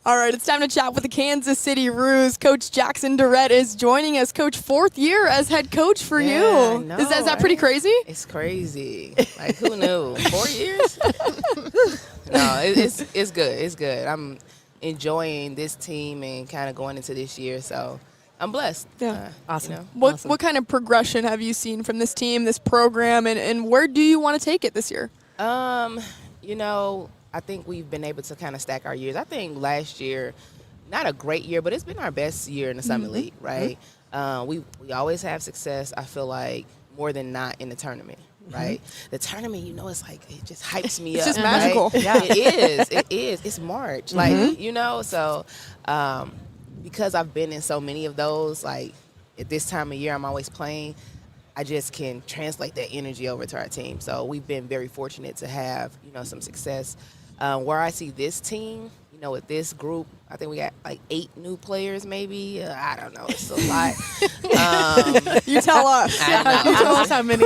All right, it's time to chat with the Kansas City Roos. Coach Jackson Durrett is joining us. Coach, 4th year as head coach for you. I know, Is that pretty crazy? It's crazy. Like, who knew? 4 years? No, it's good. It's good. I'm enjoying this team and kind of going into this year, so I'm blessed. Yeah. Awesome. You know? What kind of progression have you seen from this team, this program, and where do you want to take it this year? You know, I think we've been able to kind of stack our years. I think last year, not a great year, but it's been our best year in the Summit League, right? We always have success, I feel like, more than not in the tournament, right? The tournament, you know, it's like, it just hypes me up. It's just magical. Right? Yeah. It is. It's March. Like, you know, so because I've been in so many of those, like, at this time of year, I'm always playing. I just can translate that energy over to our team. So we've been very fortunate to have, you know, some success. Where I see this team, you know, with this group, I think we got like 8 new players maybe. I don't know. It's a lot. You tell us. I know. You tell us how many.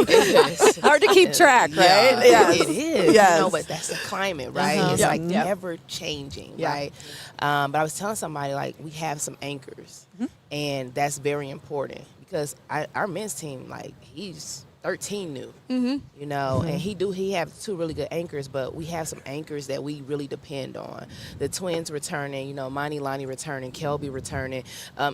Hard to keep track, right? Yeah, Yes. it is. Yes. You know, but that's the climate, right? It's like never changing, right? But I was telling somebody, like, we have some anchors, and that's very important because our men's team, like, he's 13 new, you know, and he have 2 really good anchors, but we have some anchors that we really depend on. The twins returning, you know, Monty Lonnie returning, Kelby returning.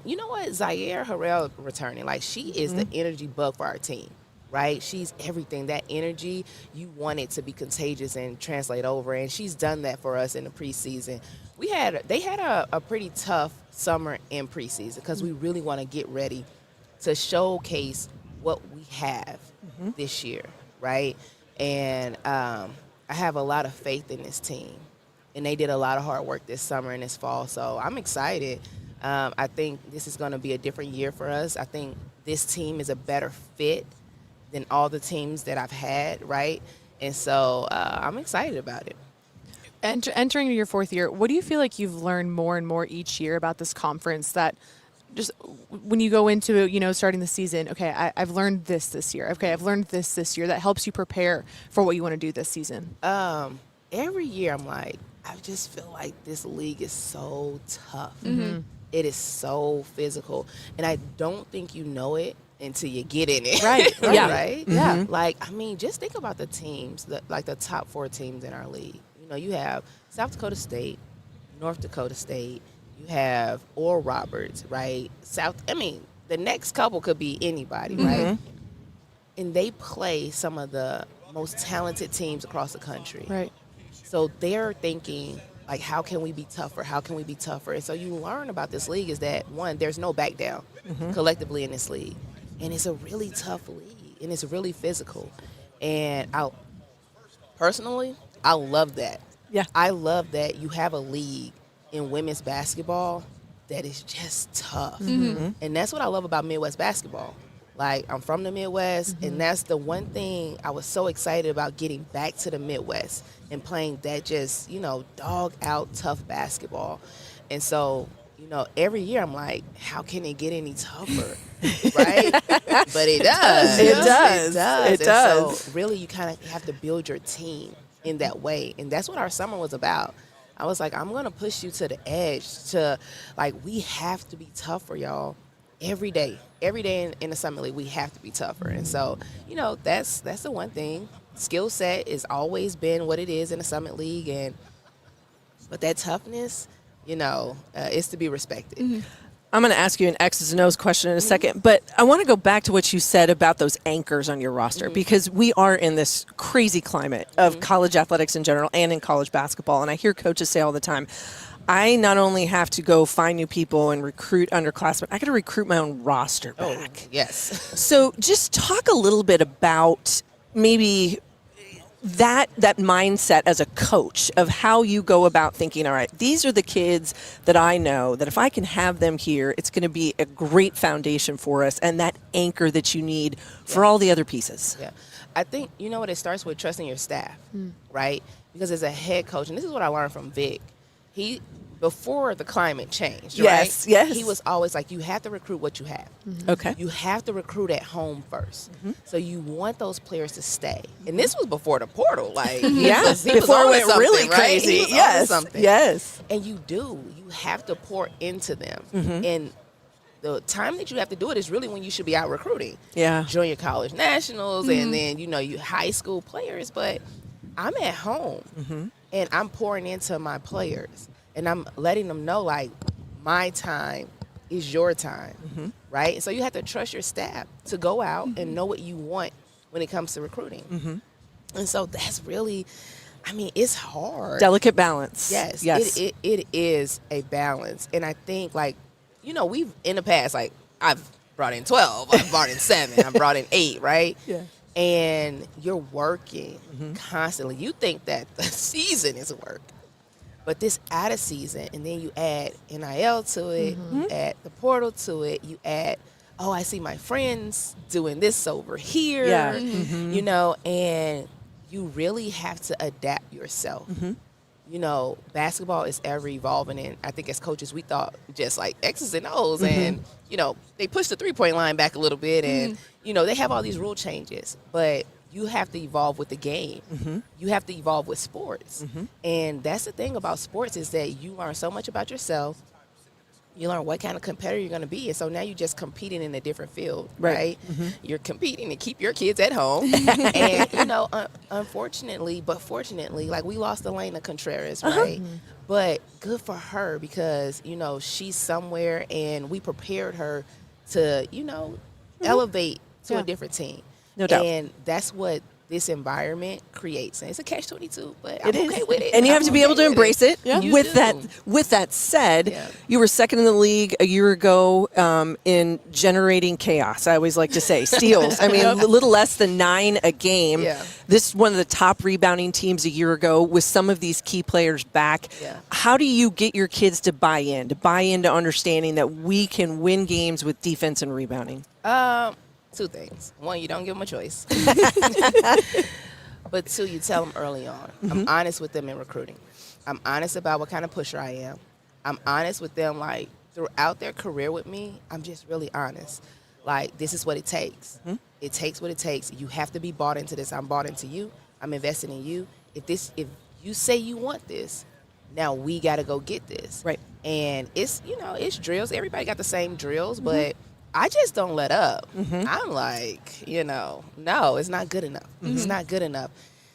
You know what? Zaire Harrell returning. Like, she is the energy bug for our team, right? She's everything. That energy, you want it to be contagious and translate over, and she's done that for us in the preseason. They had a pretty tough summer in preseason because we really want to get ready to showcase what we have this year, right? And I have a lot of faith in this team, and they did a lot of hard work this summer and this fall, so I'm excited. I think this is going to be a different year for us. I think this team is a better fit than all the teams that I've had, right? And so I'm excited about it. Entering your 4th year, what do you feel like you've learned more and more each year about this conference that just when you go into it, you know, starting the season, okay, I've learned this year. Okay, I've learned this year. That helps you prepare for what you want to do this season. Every year I'm like, I just feel like this league is so tough. It is so physical. And I don't think you know it until you get in it. Right. Yeah. Right? Yeah. Like, I mean, just think about the teams, like the top 4 teams in our league. You know, you have South Dakota State, North Dakota State, you have Oral Roberts, right? The next couple could be anybody, right? And they play some of the most talented teams across the country. Right. So they're thinking, like, how can we be tougher? How can we be tougher? And so you learn about this league is that, one, there's no back down collectively in this league. And it's a really tough league, and it's really physical. And personally, I love that. Yeah. I love that you have a league in women's basketball that is just tough. And that's what I love about Midwest basketball. Like, I'm from the Midwest, and that's the one thing I was so excited about, getting back to the Midwest and playing that just, you know, dog-out tough basketball. And so, you know, every year I'm like, how can it get any tougher, right? But it does. It does. It does. So really, you kind of have to build your team in that way. And that's what our summer was about. I was like, I'm going to push you to the edge to, like, we have to be tougher, y'all. Every day in the Summit League, we have to be tougher. And so, you know, that's the one thing. Skill set has always been what it is in the Summit League. But that toughness, you know, is to be respected. I'm going to ask you an X's and O's question in a second, but I want to go back to what you said about those anchors on your roster, because we are in this crazy climate of college athletics in general and in college basketball. And I hear coaches say all the time, I not only have to go find new people and recruit underclassmen, I got to recruit my own roster back. Oh, yes. So just talk a little bit about maybe that mindset as a coach of how you go about thinking, all right, these are the kids that I know that if I can have them here, it's going to be a great foundation for us, and that anchor that you need for all the other pieces. Yeah. I think, you know what, it starts with trusting your staff, right? Because as a head coach, and this is what I learned from Vic, before the climate changed, yes, right? Yes. He was always like, you have to recruit what you have. Okay. You have to recruit at home first. So you want those players to stay. And this was before the portal. Like, he was before it onto went really something, right? crazy. He was onto Yes, something. yes. And you have to pour into them. And the time that you have to do it is really when you should be out recruiting. Yeah. Junior college nationals and then, you high school players. But I'm at home and I'm pouring into my players. And I'm letting them know, like, my time is your time, right? So you have to trust your staff to go out and know what you want when it comes to recruiting. And so that's really, it's hard. Delicate balance. Yes. It is a balance. And I think, like, we've, in the past, like, I've brought in 12, I've brought in 7, I've brought in 8, right? Yeah. And you're working constantly. You think that the season is work. But this out of season, and then you add NIL to it, you add the portal to it, you add, I see my friends doing this over here, and you really have to adapt yourself. Basketball is ever evolving, and I think as coaches, we thought just like X's and O's, and, they push the three-point line back a little bit, and, they have all these rule changes, but you have to evolve with the game. You have to evolve with sports. And that's the thing about sports is that you learn so much about yourself. You learn what kind of competitor you're going to be. And so now you're just competing in a different field, right? You're competing to keep your kids at home. And, unfortunately, but fortunately, like, we lost Elena Contreras, right? But good for her because, she's somewhere and we prepared her to, elevate to a different team. No doubt. And that's what this environment creates. And it's a catch-22, but I'm okay with it. And you have to be able to embrace it. Yeah. With that said, you were second in the league a year ago in generating chaos. I always like to say steals. A little less than 9 a game. Yeah. This is one of the top rebounding teams a year ago with some of these key players back. Yeah. How do you get your kids to buy into understanding that we can win games with defense and rebounding? 2 things. 1, you don't give them a choice. But 2, you tell them early on. I'm honest with them in recruiting. I'm honest about what kind of pusher I am. I'm honest with them, like, throughout their career with me, I'm just really honest. Like, this is what it takes. It takes what it takes. You have to be bought into this. I'm bought into you. I'm investing in you. If you say you want this, now we got to go get this. Right. And it's, it's drills. Everybody got the same drills, but I just don't let up. I'm like, no, it's not good enough. It's not good enough.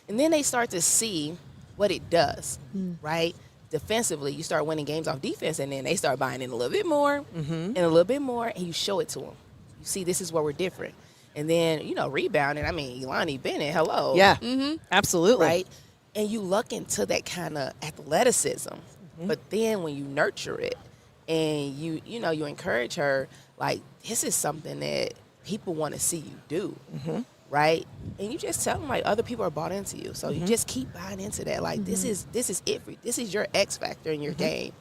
And then they start to see what it does, right? Defensively, you start winning games off defense, and then they start buying in a little bit more and a little bit more, and you show it to them. You see, this is where we're different. And then, rebounding, Elani Bennett, hello. Yeah, absolutely. Right? And you look into that kind of athleticism. But then when you nurture it and you encourage her, like, this is something that people want to see you do, right? And you just tell them, like, other people are bought into you. So you just keep buying into that. Like, this is it. This is your X factor in your game.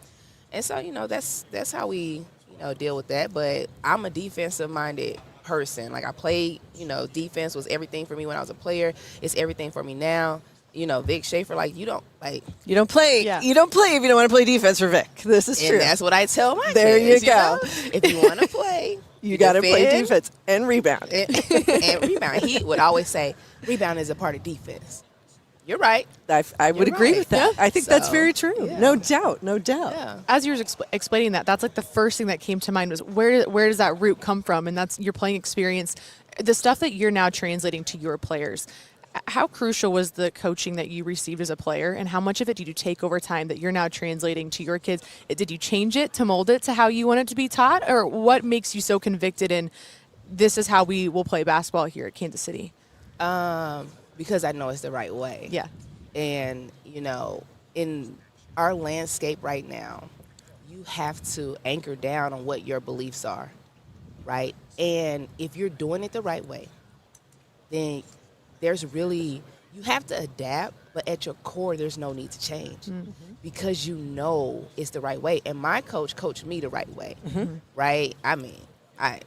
And so, that's how we, deal with that. But I'm a defensive-minded person. Like, I played, defense was everything for me when I was a player. It's everything for me now. Vic Schaefer, like, you don't play. You don't play if you don't want to play defense for Vic. This is true. And that's what I tell my there kids. There you go. If you want to play, you got to play defense and rebound. And rebound. He would always say, rebound is a part of defense. You're right. I would agree with that. I think that's very true. Yeah. No doubt. Yeah. As you were explaining that's like the first thing that came to mind was where does that root come from? And that's your playing experience, the stuff that you're now translating to your players. How crucial was the coaching that you received as a player, and how much of it did you take over time that you're now translating to your kids? Did you change it to mold it to how you want it to be taught, or what makes you so convicted in this is how we will play basketball here at Kansas City? Because I know it's the right way. Yeah. And, in our landscape right now, you have to anchor down on what your beliefs are, right? And if you're doing it the right way, then you have to adapt, but at your core, there's no need to change because it's the right way. And my coach coached me the right way, right?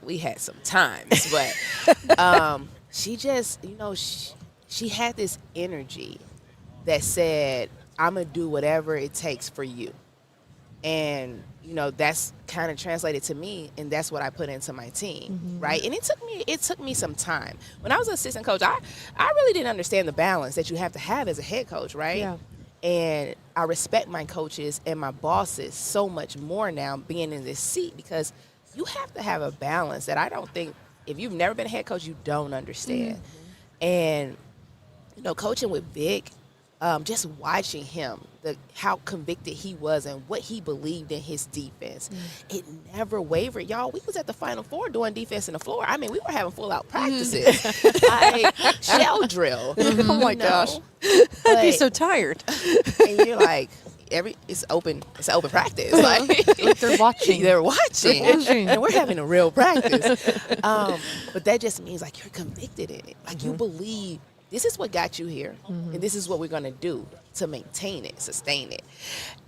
We had some times, but she just, she had this energy that said, I'm going to do whatever it takes for you. And, you know, that's kind of translated to me, and that's what I put into my team, right? And it took me some time. When I was an assistant coach, I really didn't understand the balance that you have to have as a head coach, right? Yeah. And I respect my coaches and my bosses so much more now being in this seat, because you have to have a balance that I don't think, if you've never been a head coach, you don't understand. And, you know, coaching with Vic, just watching him, how convicted he was and what he believed in his defense, it never wavered. Y'all, we was at the Final Four doing defense in the floor. I mean, we were having full-out practices, like shell drill. Oh, my gosh. I'd be so tired. And you're like, it's open practice. Like They're watching. They're watching. watching. And we're having a real practice. But that just means, like, you're convicted in it. Like, you believe this is what got you here, and this is what we're going to do to maintain it, sustain it.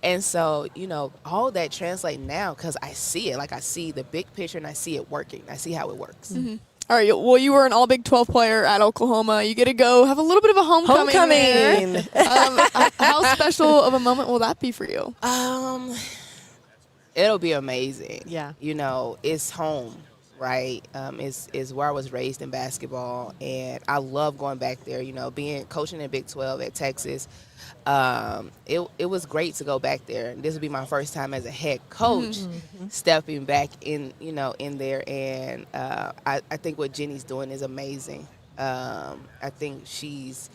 And so, you know, all that translates now, because I see it. Like, I see the big picture, and I see it working. I see how it works. All right, well, you were an all Big 12 player at Oklahoma. You get to go have a little bit of a homecoming. There. How special of a moment will that be for you? It'll be amazing. Yeah. You know, it's home, right? It's where I was raised in basketball, and I love going back there. You know, coaching in Big 12 at Texas. It was great to go back there. This will be my first time as a head coach stepping back in there. And I think what Jenny's doing is amazing. I think she's,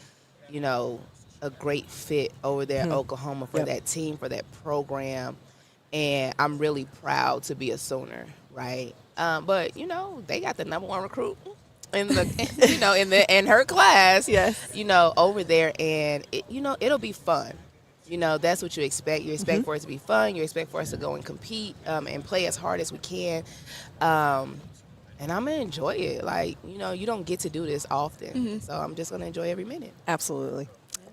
you know, a great fit over there at Oklahoma for that team, for that program. And I'm really proud to be a Sooner, right? But, you know, they got the #1 recruit in her class, you know, over there, and it'll be fun. You know, that's what you expect. You expect for it to be fun. You expect for us to go and compete and play as hard as we can. And I'm gonna enjoy it. Like, you know, you don't get to do this often, so I'm just gonna enjoy every minute. Absolutely.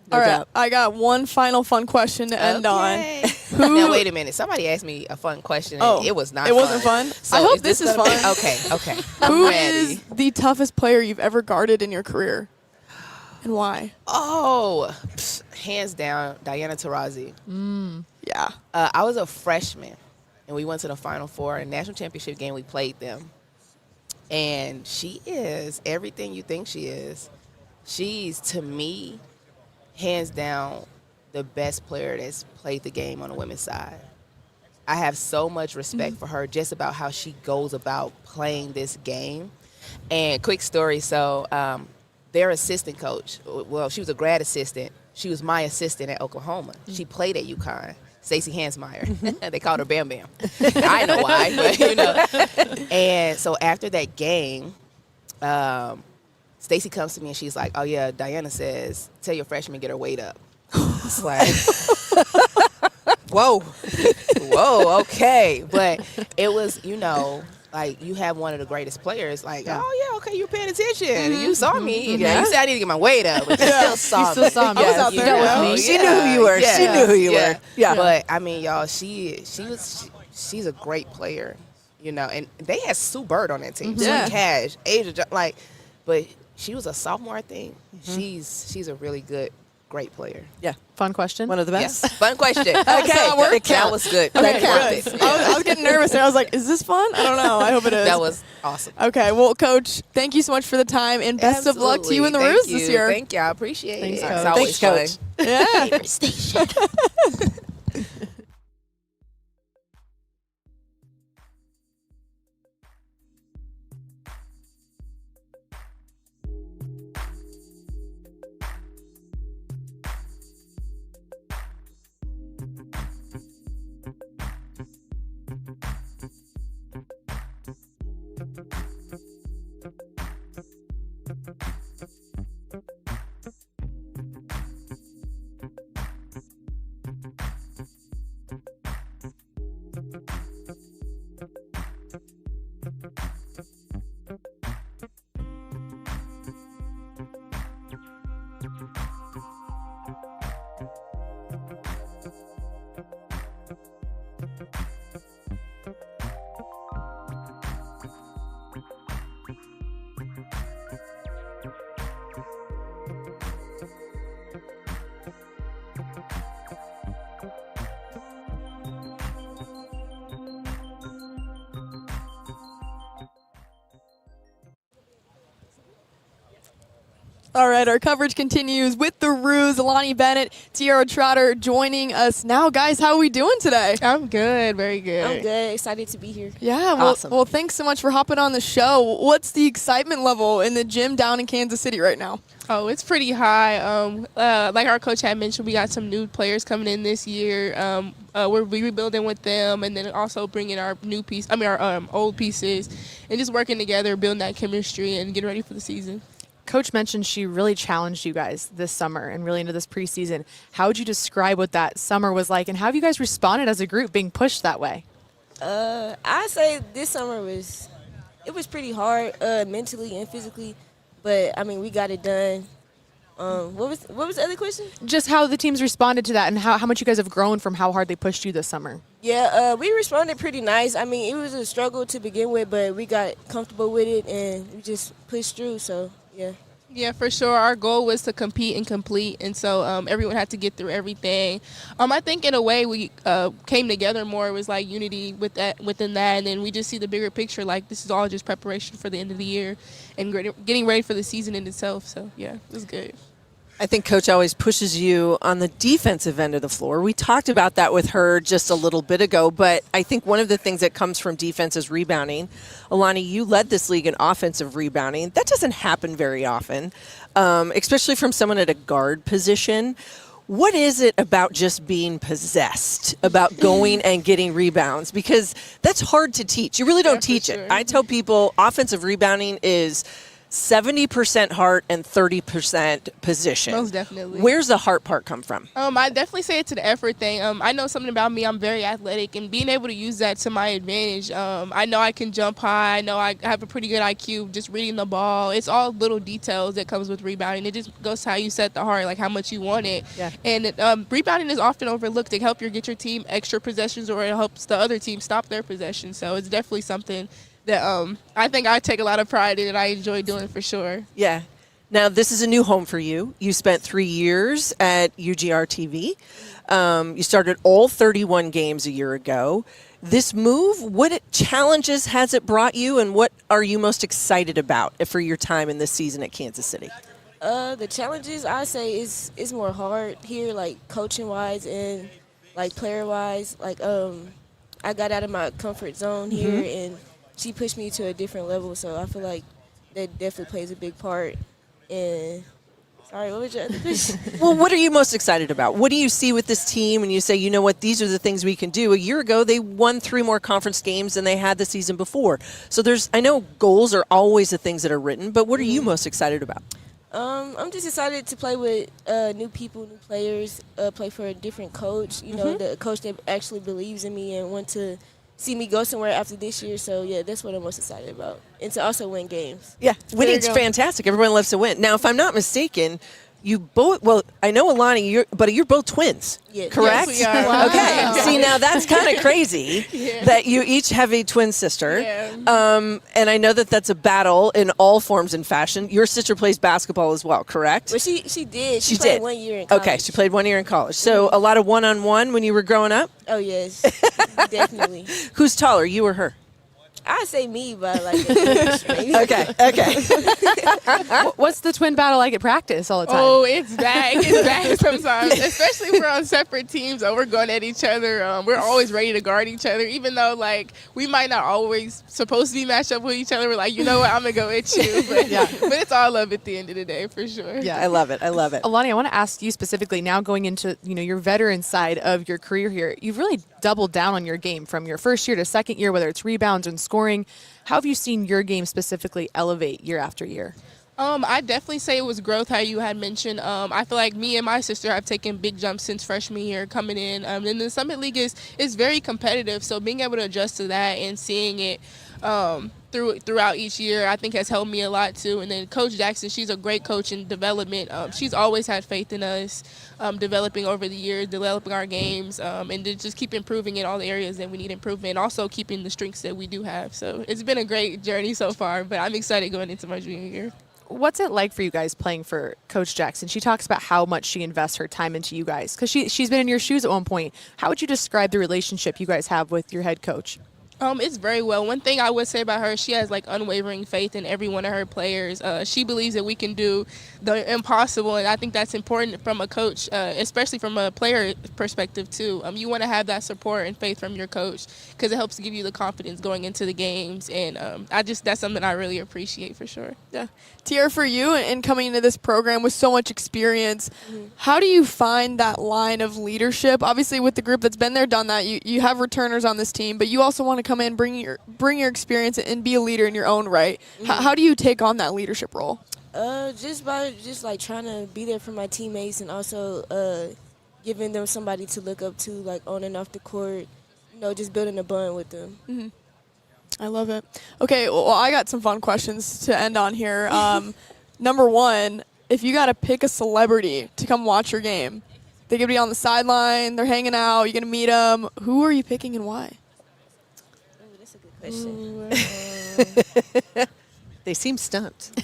All right, I got one final fun question to end on. Now, wait a minute. Somebody asked me a fun question, and it was not. It wasn't fun. So I hope this is fun. Okay. I'm Who ready. is the toughest player you've ever guarded in your career, and why? Oh, hands down, Diana Taurasi. Yeah. I was a freshman, and we went to the Final Four, a national championship game. We played them, and she is everything you think she is. She's, to me, hands down, the best player that's played the game on the women's side. I have so much respect for her, just about how she goes about playing this game. And quick story, so their assistant coach, well, she was a grad assistant. She was my assistant at Oklahoma. She played at UConn, Stacey Hansmeyer. They called her Bam Bam. I know why, but you know. And so after that game, Stacey comes to me and she's like, "Oh yeah, Diana says tell your freshman get her weight up." It's like, whoa, okay. But it was, you know, like, you have one of the greatest players. Like, oh yeah, okay, you're paying attention. You saw me. And you said I need to get my weight up, but you still saw me. I was out You there know, with me. She knew who you were. She knew who you were. Yeah. But I mean, y'all, she's a great player, you know. And they had Sue Bird on that team. Sue Cash, Asia, like, but she was a sophomore, I think. She's a really great player. Yeah. Fun question. One of the best. Yes. Fun question. Okay, that was good. Okay, That good. I was getting nervous there. I was like, is this fun? I don't know. I hope it is. That was awesome. Okay, well, Coach, thank you so much for the time, and best of luck to you in the Roos this year. Thank you. I appreciate Thanks, it. Coach. It's always Thanks, fun. Coach. Yeah. Favorite station. All right, our coverage continues with the Roos, Alani Bennett, Tiara Trotter joining us now. Guys, how are we doing today? I'm good, very good. I'm good, excited to be here. Yeah, Awesome. well, thanks so much for hopping on the show. What's the excitement level in the gym down in Kansas City right now? Oh, it's pretty high. Like our coach had mentioned, we got some new players coming in this year. We're rebuilding with them, and then also bringing our our old pieces, and just working together, building that chemistry, and getting ready for the season. Coach mentioned she really challenged you guys this summer and really into this preseason. How would you describe what that summer was like, and how have you guys responded as a group being pushed that way? I say this summer was pretty hard mentally and physically, but I mean we got it done. What was the other question? Just how the teams responded to that and how much you guys have grown from how hard they pushed you this summer. Yeah, we responded pretty nice. I mean, it was a struggle to begin with, but we got comfortable with it and we just pushed through. So, yeah. Yeah, for sure. Our goal was to compete and complete, and so everyone had to get through everything. I think in a way we came together more. It was like unity within that, and then we just see the bigger picture. Like this is all just preparation for the end of the year and getting ready for the season in itself. So yeah, it was good. I think Coach always pushes you on the defensive end of the floor. We talked about that with her just a little bit ago, but I think one of the things that comes from defense is rebounding. Alani, you led this league in offensive rebounding. That doesn't happen very often, especially from someone at a guard position. What is it about just being possessed, about going and getting rebounds? Because that's hard to teach. You really don't teach it. I tell people offensive rebounding is 70% heart and 30% position. Most definitely. Where's the heart part come from? I definitely say it's an effort thing. I know something about me. I'm very athletic, and being able to use that to my advantage. I know I can jump high. I know I have a pretty good IQ. Just reading the ball. It's all little details that comes with rebounding. It just goes to how you set the heart, like how much you want it. Yeah. And rebounding is often overlooked. It helps get your team extra possessions, or it helps the other team stop their possession. So it's definitely something that I think I take a lot of pride in and I enjoy doing for sure. Yeah. Now, this is a new home for you. You spent 3 years at UGR-TV. You started all 31 games a year ago. This move, what challenges has it brought you, and what are you most excited about for your time in this season at Kansas City? The challenges, I say, is more hard here, like coaching-wise and, like, player-wise. Like, I got out of my comfort zone here, and she pushed me to a different level, so I feel like that definitely plays a big part. And sorry, what was your other question? Well, what are you most excited about? What do you see with this team and you say, you know what, these are the things we can do? A year ago, they won 3 more conference games than they had the season before. So I know goals are always the things that are written, but what are you most excited about? I'm just excited to play with new people, new players, play for a different coach, you know, the coach that actually believes in me and want to see me go somewhere after this year. So, yeah, that's what I'm most excited about. And to also win games. Yeah, winning's fantastic. Everyone loves to win. Now, if I'm not mistaken, you both, well, I know Alani, you're both twins, correct? Yes, we are. Wow. Okay, see, now that's kind of crazy that you each have a twin sister. Yeah. And I know that that's a battle in all forms and fashion. Your sister plays basketball as well, correct? Well, she did. She played 1 year in college. Okay, she played 1 year in college. So a lot of one-on-one when you were growing up? Oh, yes, definitely. Who's taller, you or her? I say me, but like an inch, maybe. Okay. What's the twin battle like at practice all the time? Oh, it's bad. It's bad sometimes, especially if we're on separate teams or we're going at each other. We're always ready to guard each other, even though like we might not always supposed to be matched up with each other. We're like, you know what, I'm gonna go at you. But, but it's all love at the end of the day for sure. Yeah, I love it. Alani, I want to ask you specifically now going into your veteran side of your career here. You've really doubled down on your game from your first year to second year, whether it's rebounds and scoring. How have you seen your game specifically elevate year after year? I definitely say it was growth, how you had mentioned. I feel like me and my sister have taken big jumps since freshman year coming in. And the Summit League is very competitive, so being able to adjust to that and seeing it throughout each year, I think has helped me a lot too. And then Coach Jackson, she's a great coach in development. She's always had faith in us, developing over the years, developing our games, and to just keep improving in all the areas that we need improvement, and also keeping the strengths that we do have. So it's been a great journey so far, but I'm excited going into my junior year. What's it like for you guys playing for Coach Jackson? She talks about how much she invests her time into you guys because she's been in your shoes at one point. How would you describe the relationship you guys have with your head coach? It's very well. One thing I would say about her, she has like unwavering faith in every one of her players. She believes that we can do the impossible, and I think that's important from a coach, especially from a player perspective too. You want to have that support and faith from your coach because it helps give you the confidence going into the games, and that's something I really appreciate for sure. Yeah, Tiara, for you and coming into this program with so much experience, how do you find that line of leadership? Obviously, with the group that's been there, done that, you have returners on this team, but you also want to come in, bring your experience and be a leader in your own right. How do you take on that leadership role? Just by like trying to be there for my teammates and also giving them somebody to look up to, like on and off the court. Just building a bond with them. I love it. Okay, well, I got some fun questions to end on here. Number one, if you got to pick a celebrity to come watch your game, they could be on the sideline, they're hanging out, you're gonna meet them. Who are you picking and why? That's a good question. They seem stumped.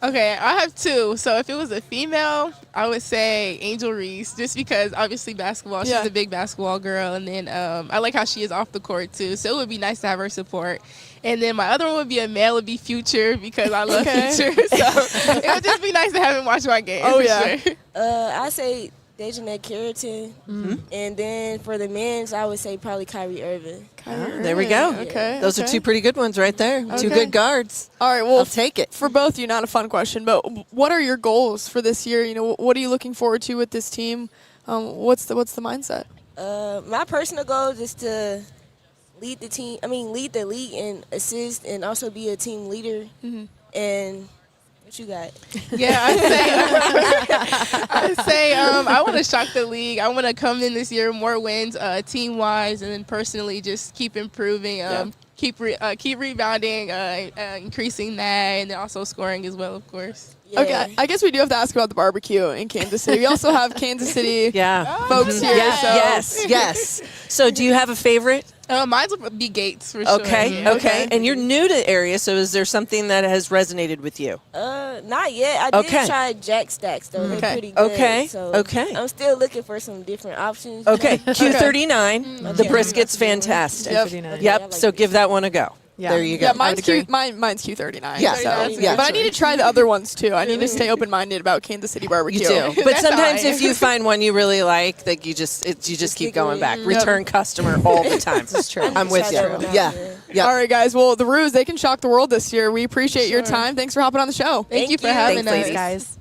Okay, I have two. So if it was a female, I would say Angel Reese, just because obviously basketball, she's a big basketball girl. And then I like how she is off the court too. So it would be nice to have her support. And then my other one would be a male, would be Future, because I love Future. So it would just be nice to have him watch my game. Oh, yeah. Sure. I say Dejanet Carrington. And then for the men's, I would say probably Kyrie Irving. There we go. Okay. Those are two pretty good ones right there. Two good guards. All right, well, I'll take it. For both of you, not a fun question, but what are your goals for this year? What are you looking forward to with this team? What's the mindset? My personal goal is to lead the team. Lead the league and assist, and also be a team leader. And what you got? Yeah, I say I want to shock the league. I want to come in this year more wins, team wise, and then personally just keep improving. Keep rebounding, increasing that, and then also scoring as well, of course. Yeah. Okay, I guess we do have to ask about the barbecue in Kansas City. We also have Kansas City folks here. Yes. So do you have a favorite? Mine would be Gates for sure. Okay. And you're new to the area, so is there something that has resonated with you? Not yet. I did try Jack Stacks though. They're pretty good. So I'm still looking for some different options. Okay. Q39. The brisket's fantastic. Yep. So give that one a go. Yeah. There you go. Yeah, mine's Q39. Yeah. But I need to try the other ones too. I need to stay open-minded about Kansas City barbecue. You do. But sometimes if you find one you really like, you just keep going back. Return customer all the time. That's true. I'm with you. Yeah. All right, guys. Well, the Roos, they can shock the world this year. We appreciate your time. Thanks for hopping on the show. Thank you for having us. Guys.